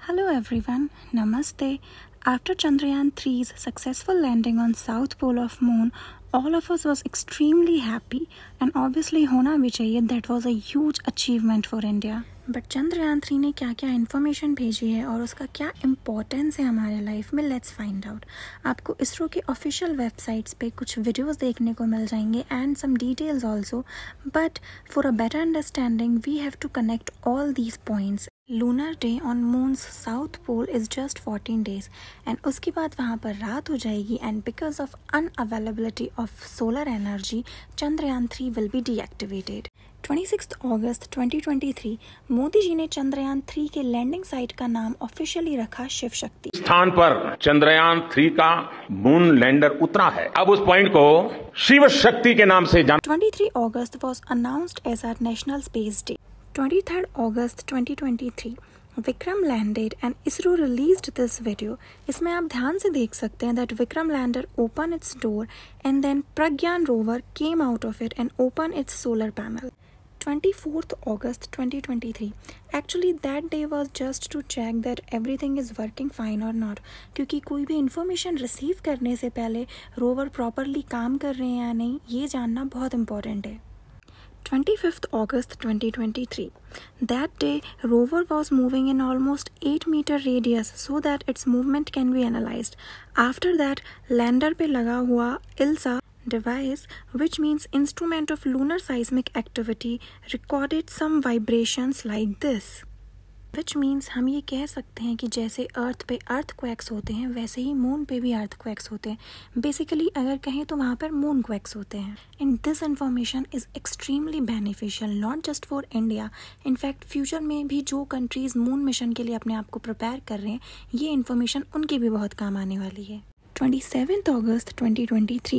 Hello everyone, Namaste. After Chandrayaan 3's successful landing on South Pole of Moon, all of us was extremely happy and obviously होना भी चाहिए. That was a huge achievement for India. But Chandrayaan 3 ने क्या क्या information भेजी है और उसका क्या इम्पोर्टेंस है हमारे लाइफ में, लेट्स फाइंड आउट. आपको इसरो के ऑफिशियल वेबसाइट्स पे कुछ वीडियोस देखने को मिल जाएंगे and some details also, but for a better understanding we have to connect all these points. Lunar day on moon's south pole is just 14 days and उसके बाद वहाँ पर रात हो जाएगी and because of unavailability of solar energy Chandrayaan 3 will be deactivated. 26 अगस्त 2023 मोदी जी ने चंद्रयान 3 के लैंडिंग साइट का नाम ऑफिशियली रखा शिव शक्ति. स्थान पर चंद्रयान 3 का मून लैंडर उतरा है. अब उस पॉइंट को शिव शक्ति के नाम से जाना. 23 अगस्त was announced as our National Space Day. 23rd August 2023 Vikram landed and ISRO released this video. इसमें आप ध्यान से देख सकते हैं that Vikram lander open its door and then Pragyan rover came out of it and open its solar panel. 24th August 2023 actually that day was just to check that everything is working fine और not, क्योंकि कोई भी information receive करने से पहले rover properly काम कर रहे हैं या नहीं ये जानना बहुत इंपॉर्टेंट है. 25th August 2023 that day rover was moving in almost 8-meter radius so that its movement can be analyzed. After that lander पे लगा हुआ ILSA device, which means instrument of lunar seismic activity, recorded some vibrations like this. Which means हम ये कह सकते हैं कि जैसे अर्थ पे अर्थक्वेक्स होते हैं वैसे ही मून पे भी अर्थक्वेक्स होते हैं. बेसिकली अगर कहें तो वहाँ पर मून क्वेक्स होते हैं. And this information is extremely beneficial not just for India. In fact future में भी जो कंट्रीज़ मून मिशन के लिए अपने आप को प्रिपेयर कर रहे हैं ये इन्फॉर्मेशन उनके भी बहुत काम आने वाली है. 27th August 2023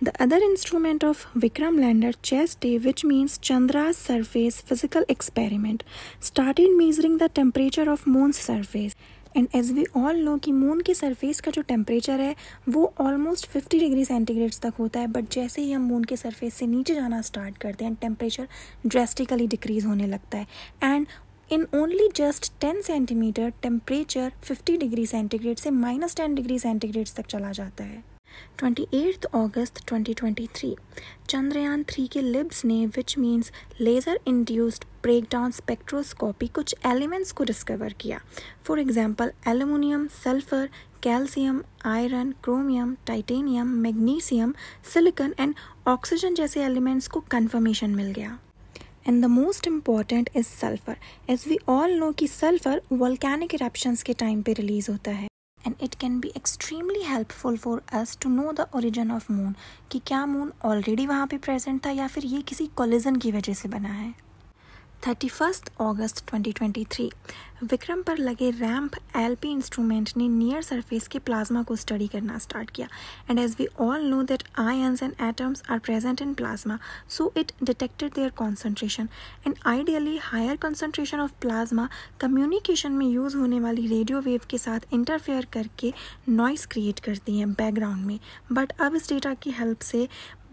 the other instrument of Vikram lander chest day, which means Chandra's surface physical experiment, started measuring the temperature of moon's surface. And as we all know कि मून के सरफेस का जो टेम्परेचर है वो almost 50 degree centigrades तक होता है. But जैसे ही हम मून के सरफेस से नीचे जाना स्टार्ट करते हैं टेम्परेचर ड्रेस्टिकली डिक्रीज होने लगता है and in only just 10 centimeter temperature 50 degree centigrade से -10 डिग्री सेंटीग्रेड तक चला जाता है. 28th August 2023 चंद्रयान 3 के लिब्स ने which means laser induced breakdown spectroscopy कुछ एलिमेंट्स को डिस्कवर किया. For example aluminium, sulphur, calcium, iron, chromium, titanium, magnesium, silicon and oxygen जैसे एलिमेंट्स को कंफर्मेशन मिल गया. And the most important is sulfur. As we all know कि sulfur volcanic eruptions के time पे release होता है and it can be extremely helpful for us to know the origin of moon कि क्या moon already वहाँ पे present था या फिर ये किसी कोलिजन की वजह से बना है. 31st August 2023 विक्रम पर लगे रैम्प एलपी इंस्ट्रूमेंट ने नियर सरफेस के प्लाज्मा को स्टडी करना स्टार्ट किया. And as we all know that ions and atoms are present in plasma so it detected their concentration and ideally higher concentration of plasma communication में use होने वाली radio wave के साथ interfere करके noise create करती हैं background में. But अब इस डेटा की हेल्प से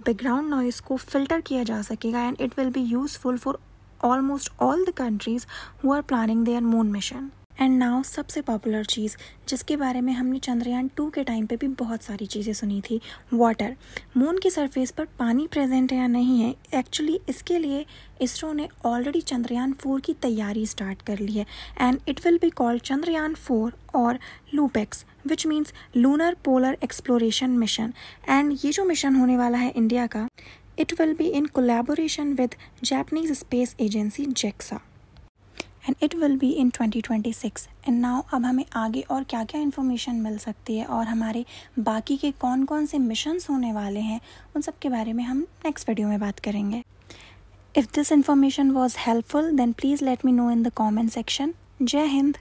बैकग्राउंड नॉइस को फिल्टर किया जा सकेगा and it will be useful for almost all the countries who are planning their moon mission. And now सबसे पॉपुलर चीज़ जिसके बारे में हमने चंद्रयान 2 के टाइम पे भी बहुत सारी चीज़ें सुनी थी, वाटर. मून के सरफेस पर पानी प्रेजेंट है या नहीं है, एक्चुअली इसके लिए इसरो ने ऑलरेडी चंद्रयान 4 की तैयारी स्टार्ट कर ली है and it will be called Chandrayaan 4 और LUPEX which means lunar polar exploration mission. And ये जो मिशन होने वाला है इंडिया का, it will be in collaboration with Japanese Space Agency JAXA and it will be in 2026. and now अब हमें आगे और क्या क्या इन्फॉर्मेशन मिल सकती है और हमारे बाकी के कौन कौन से मिशंस होने वाले हैं उन सब के बारे में हम नेक्स्ट वीडियो में बात करेंगे. If this information was helpful then please let me know in the comment section. जय हिंद.